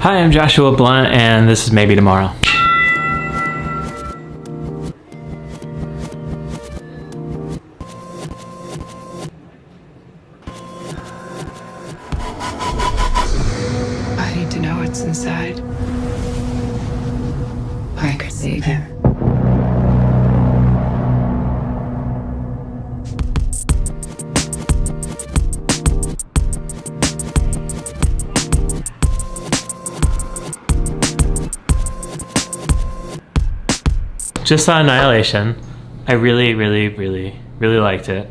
Hi, I'm Joshua Blunt, and this is Maybe Tomorrow. I need to know what's inside. I could save him. Just saw Annihilation. I really liked it.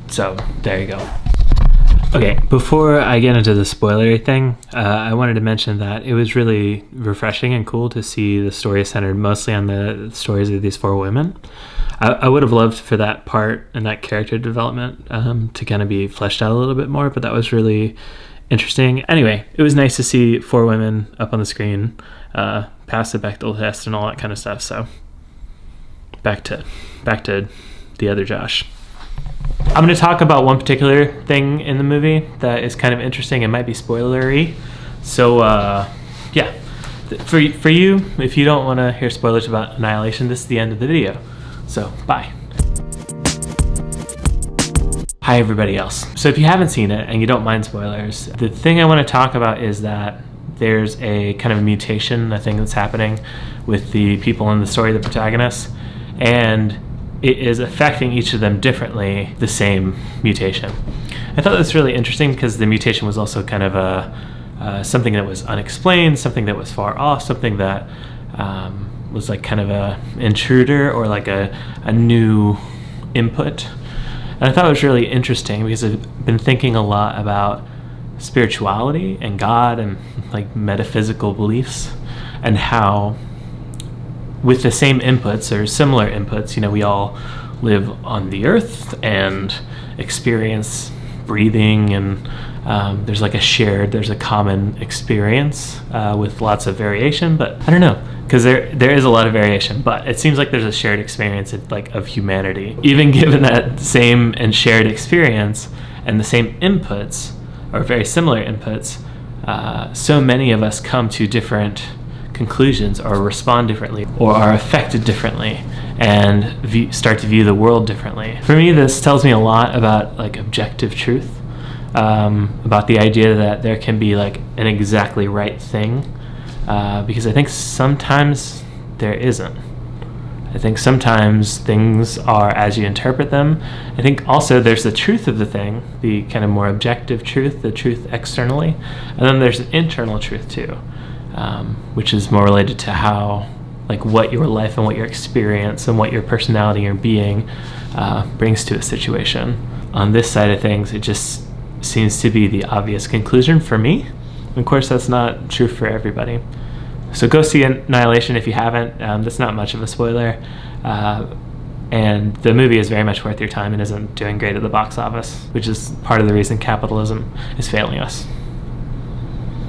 So there you go. Okay, before I get into the spoilery thing, I wanted to mention that it was really refreshing and cool to see the story centered mostly on the stories of these four women. I would have loved for that part and that character development to kind of be fleshed out a little bit more, but that was really interesting. Anyway, it was nice to see four women up on the screen, pass the Bechdel test and all that kind of stuff. So back to the other Josh. I'm going to talk about one particular thing in the movie that is kind of interesting and might be spoilery. So yeah, for you, if you don't want to hear spoilers about Annihilation, this is the end of the video. So bye. Hi everybody else. So if you haven't seen it and you don't mind spoilers, the thing I want to talk about is that there's a kind of a mutation, a thing that's happening with the people in the story, the protagonists, and it is affecting each of them differently, the same mutation. I thought that was really interesting because the mutation was also kind of something that was unexplained, something that was far off, something that was like kind of a intruder or like a new input. And I thought it was really interesting because I've been thinking a lot about spirituality and God and like metaphysical beliefs, and how with the same inputs or similar inputs, you know, we all live on the earth and experience breathing, and there's a common experience with lots of variation, but I don't know, because there is a lot of variation, but it seems like there's a shared experience of humanity. Even given that same and shared experience and the same inputs, or very similar inputs, so many of us come to different conclusions or respond differently or are affected differently and start to view the world differently. For me, this tells me a lot about like objective truth, about the idea that there can be like an exactly right thing, because I think sometimes there isn't. I think sometimes things are as you interpret them. I think also there's the truth of the thing, the kind of more objective truth, the truth externally, and then there's an internal truth too, which is more related to how, like what your life and what your experience and what your personality or being brings to a situation. On this side of things, it just seems to be the obvious conclusion for me. Of course, that's not true for everybody. So go see Annihilation if you haven't. That's not much of a spoiler. And the movie is very much worth your time and isn't doing great at the box office, which is part of the reason capitalism is failing us.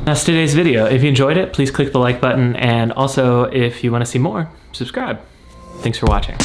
That's today's video. If you enjoyed it, please click the like button. And also, if you want to see more, subscribe. Thanks for watching.